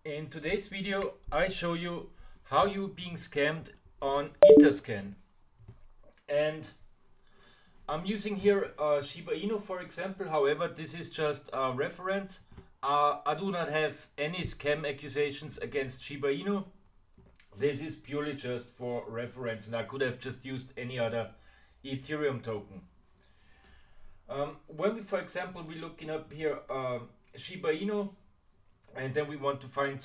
In today's video, I show you how you're being scammed on Etherscan. And I'm using here Shiba Inu for example. However, this is just a reference. I do not have any scam accusations against Shiba Inu. This is purely just for reference, and I could have just used any other Ethereum token. When we, for example, we're looking up here Shiba Inu, and then we want to find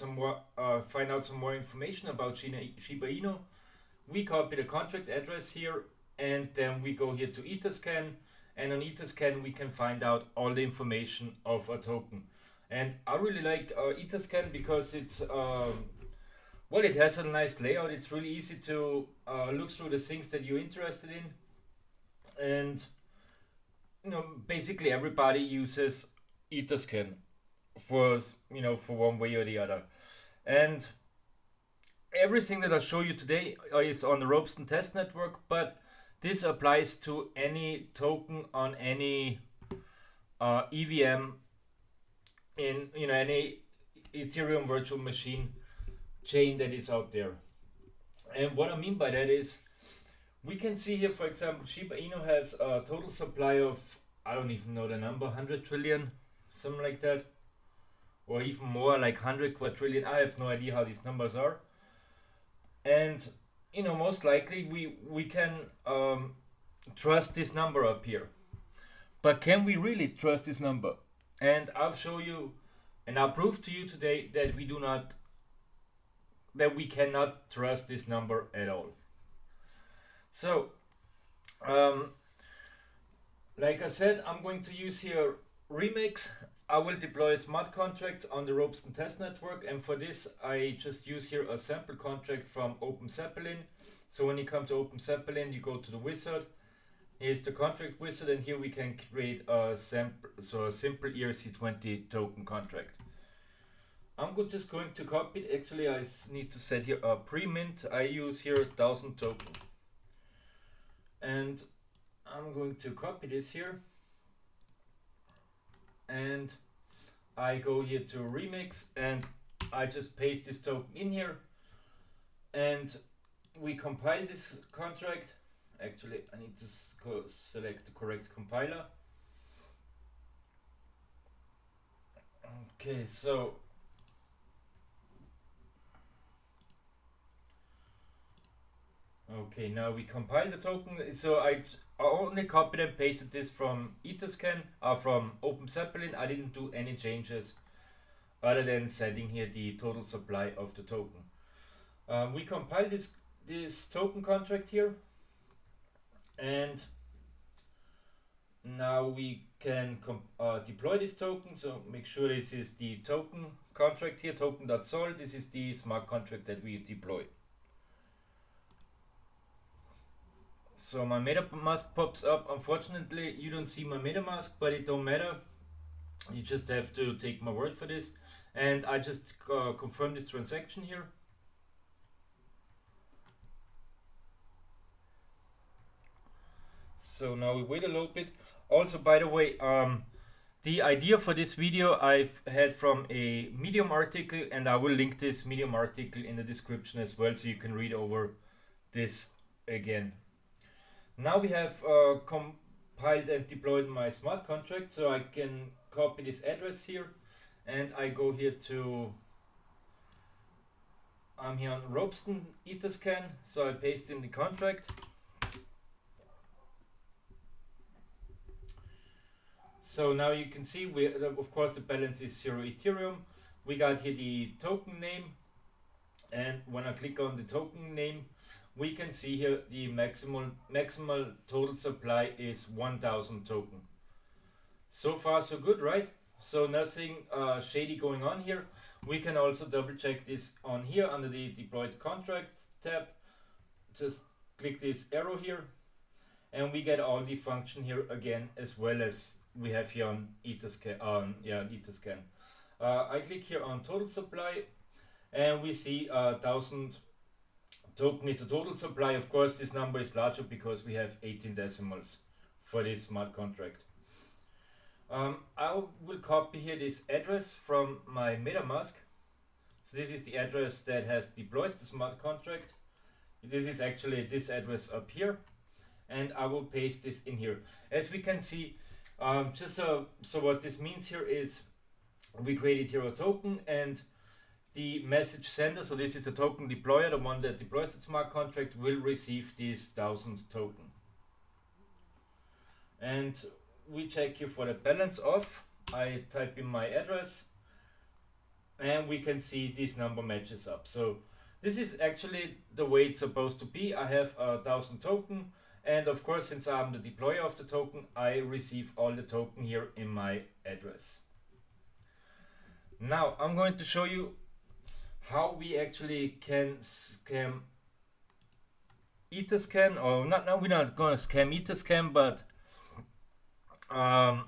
out some more information about Shiba Inu. We copy the contract address here, and then we go here to Etherscan, and on Etherscan we can find out all the information of a token. And I really like Etherscan because it's well, it has a nice layout. It's really easy to look through the things that you're interested in, and basically everybody uses Etherscan for for one way or the other. And everything that I show you today is on the Ropsten test network, but this applies to any token on any EVM in any Ethereum virtual machine chain that is out there. And what I mean by that is we can see here, for example, Shiba Inu has a total supply of, I don't even know the number, 100 trillion, something like that, or even more, like 100 quadrillion. I have no idea how these numbers are. And most likely we can trust this number up here. But can we really trust this number? And I'll show you, and I'll prove to you today that we cannot trust this number at all. So, like I said, I'm going to use here Remix. I will deploy smart contracts on the Ropsten test network, and for this I just use here a sample contract from OpenZeppelin. So when you come to OpenZeppelin, you go to the wizard. Here's the contract wizard, and here we can create a sample, so a simple ERC20 token contract. I'm just going to copy it. Actually, I need to set here a pre-mint. I use here 1000 token, and I'm going to copy this here, and I go here to Remix, and I just paste this token in here, and we compile this contract. Actually, I need to select the correct compiler. Okay, so now we compile the token. So I only copied and pasted this from Etherscan, from OpenZeppelin. I didn't do any changes other than setting here the total supply of the token. We compile this token contract here, and now we can deploy this token. So make sure this is the token contract here, token.sol. This is the smart contract that we deploy. So my MetaMask pops up. Unfortunately, you don't see my MetaMask, but it don't matter. You just have to take my word for this. And I just confirm this transaction here. So now we wait a little bit. Also, by the way, the idea for this video I've had from a Medium article, and I will link this Medium article in the description as well, so you can read over this again. Now we have compiled and deployed my smart contract, so I can copy this address here, and I go here to, I'm here on Ropsten Etherscan, so I paste in the contract. So now you can see, of course the balance is 0 Ethereum. We got here the token name, and when I click on the token name, we can see here the maximal total supply is 1000 token. So far so good, right? So nothing shady going on here. We can also double check this on here under the deployed contracts tab. Just click this arrow here, and we get all the function here again, as well as we have here on Etherscan. Etherscan. I click here on total supply, and we see 1000 token is the total supply. Of course, this number is larger because we have 18 decimals for this smart contract. I will copy here this address from my MetaMask. So this is the address that has deployed the smart contract. This is actually this address up here, and I will paste this in here. As we can see, so what this means here is we created here a token, and the message sender, so this is a token deployer, the one that deploys the smart contract, will receive this 1000 token. And we check here for the balance of. I type in my address, and we can see this number matches up. So this is actually the way it's supposed to be. I have 1000 token, and of course, since I'm the deployer of the token, I receive all the token here in my address. Now I'm going to show you how we actually can scam Etherscan, or not. Now we're not going to scam Etherscan, but how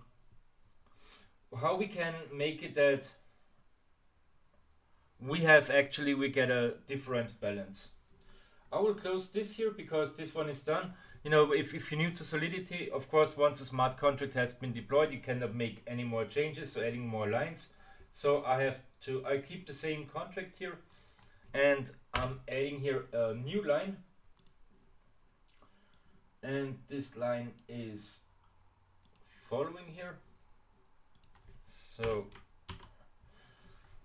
we can make it that we get a different balance. I will close this here because this one is done. You know, if you're new to Solidity, of course, once a smart contract has been deployed, you cannot make any more changes, so adding more lines. So I keep the same contract here, and I'm adding here a new line, and this line is following here. So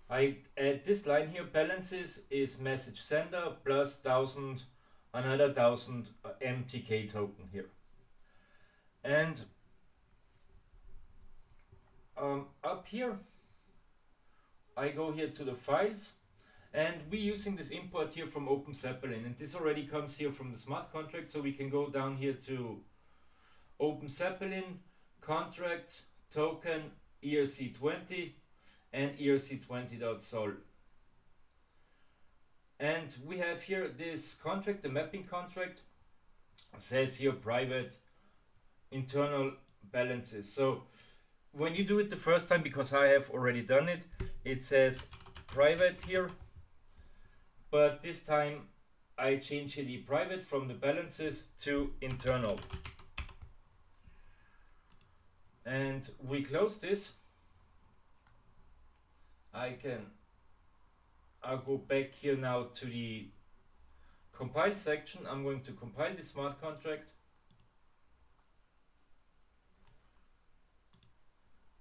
I add this line here, balances is message sender plus 1000, another 1000 MTK token here. And up here, I go here to the files, and we're using this import here from OpenZeppelin, and this already comes here from the smart contract, so we can go down here to OpenZeppelin, contracts, token, ERC20, and ERC20.sol. And we have here this contract, the mapping contract, says here private internal balances. So when you do it the first time, because I have already done it, it says private here, but this time I change the private from the balances to internal. And we close this. I'll go back here now to the compile section. I'm going to compile the smart contract.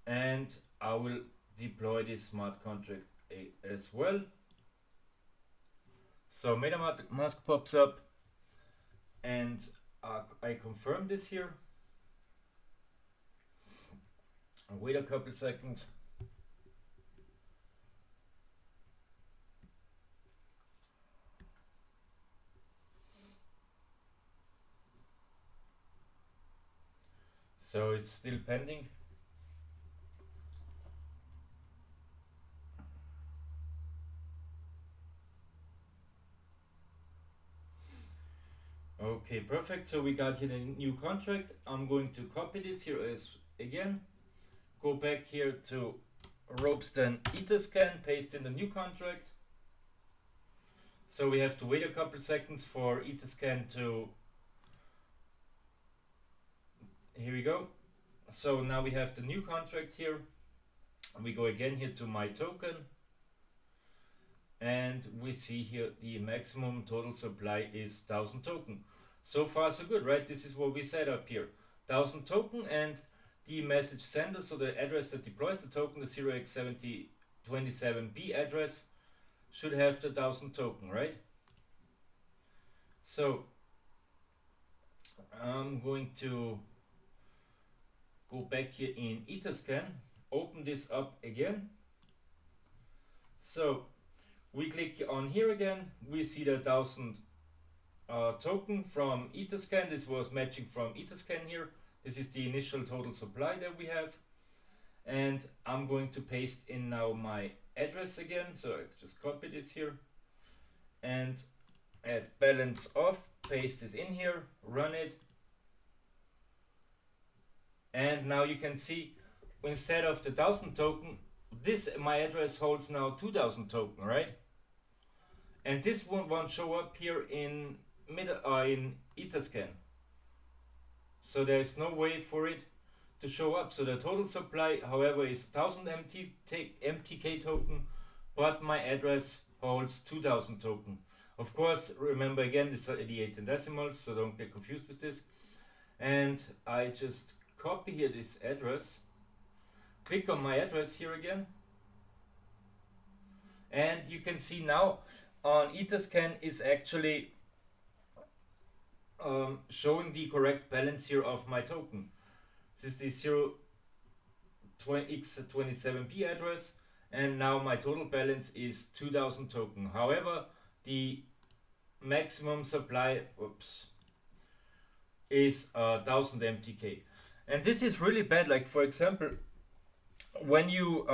And I will deploy this smart contract as well. So MetaMask pops up, and I confirm this here. I'll wait a couple seconds. So it's still pending. Okay, perfect. So we got here the new contract. I'm going to copy this here as again. Go back here to Ropsten Etherscan, paste in the new contract. So we have to wait a couple seconds for Etherscan to. Here we go. So now we have the new contract here. We go again here to my token, and we see here the maximum total supply is 1000 token. So far so good, right? This is what we set up here, 1000 token, and the message sender, so the address that deploys the token, the 0x7027B address, should have the 1000 token, right? So I'm going to go back here in Etherscan, open this up again. So we click on here again, we see the 1000 token from Etherscan. This was matching from Etherscan here. This is the initial total supply that we have. And I'm going to paste in now my address again. So I just copy this here and add balance off, paste this in here, run it. And now you can see, instead of the 1000 token, my address holds now 2000 token, right? And this won't show up here in Etherscan. So there's no way for it to show up. So the total supply, however, is 1000 MTK token, but my address holds 2000 token. Of course, remember again, this are the 18 decimals, so don't get confused with this. And I just copy here this address, click on my address here again, and you can see now on Etherscan is actually showing the correct balance here of my token. This is the 0x27p address, and now my total balance is 2000 token. However, the maximum supply is 1000 MTK, and this is really bad. Like for example, when you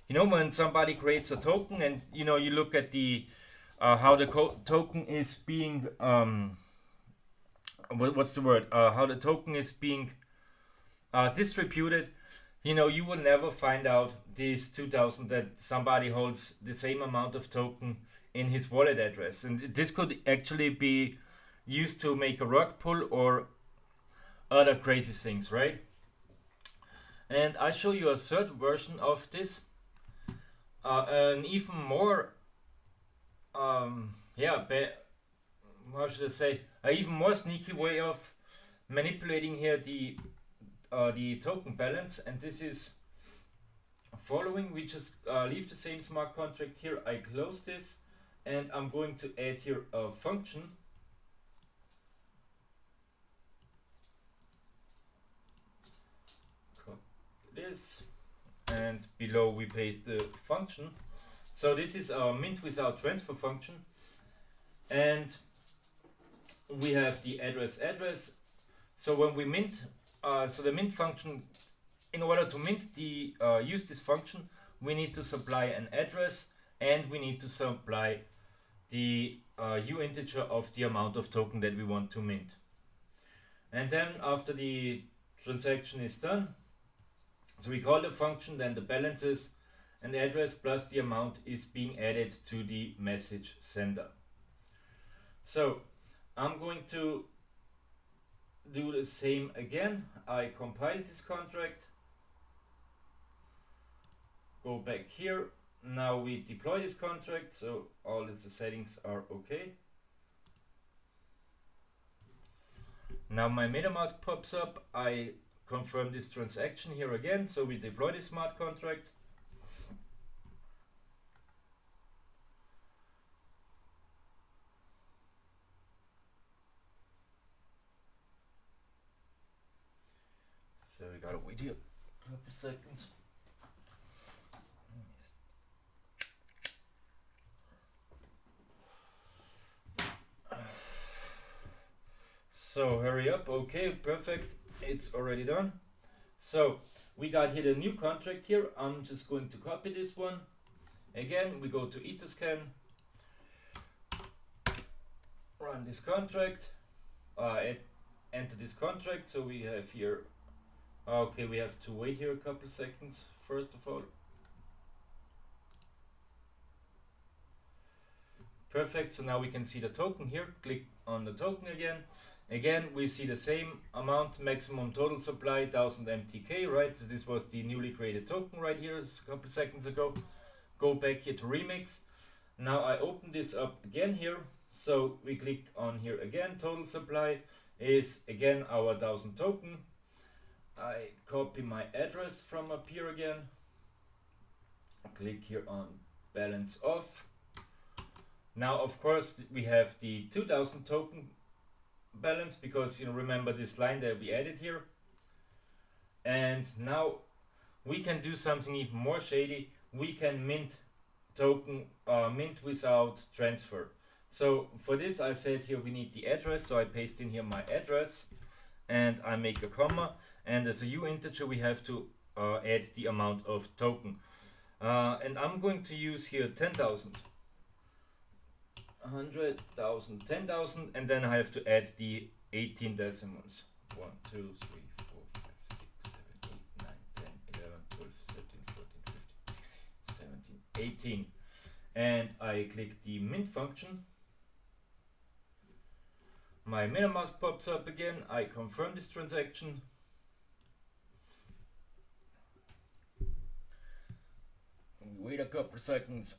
when somebody creates a token, and you look at the how the token is being what's the word, how the token is being distributed, you will never find out this 2000 that somebody holds the same amount of token in his wallet address. And this could actually be used to make a rug pull or other crazy things, right? And I show you a third version of this, an even more how should I say, an even more sneaky way of manipulating here the token balance. And this is following. We just leave the same smart contract here. I close this, and I'm going to add here a function. Copy this, and below we paste the function. So this is our mint without transfer function, and we have the address. So when we mint, so the mint function, in order to mint the use this function, we need to supply an address, and we need to supply the integer of the amount of token that we want to mint. And then after the transaction is done, so we call the function, then the balances and the address plus the amount is being added to the message sender. So I'm going to do the same again. I compile this contract, go back here. Now we deploy this contract, so all the settings are okay. Now my MetaMask pops up. I confirm this transaction here again, so we deploy this smart contract. So we gotta wait here a couple seconds. So hurry up. Okay, perfect. It's already done. So we got here the new contract here. I'm just going to copy this one. Again, we go to Etherscan, run this contract, enter this contract. So we have here, okay, we have to wait here a couple seconds first of all. Perfect. So now we can see the token here. Click on the token again. Again, we see the same amount, maximum total supply, 1000 MTK, right? So this was the newly created token right here a couple seconds ago. Go back here to Remix. Now I open this up again here. So we click on here again. Total supply is again our 1000 token. I copy my address from up here again. Click here on balance off. Now, of course, we have the 2000 token balance because remember this line that we added here. And now we can do something even more shady. We can mint token, mint without transfer. So for this I said here we need the address, so I paste in here my address and I make a comma, and as a integer we have to add the amount of token, and I'm going to use here 10,000. 100,000, 10,000, and then I have to add the 18 decimals. 1, 2, 3, 4, 5, 6, 7, 8, 9, 10, 11, 12, 13, 14, 15, 17, 18. And I click the mint function. My MetaMask pops up again. I confirm this transaction. Wait a couple seconds.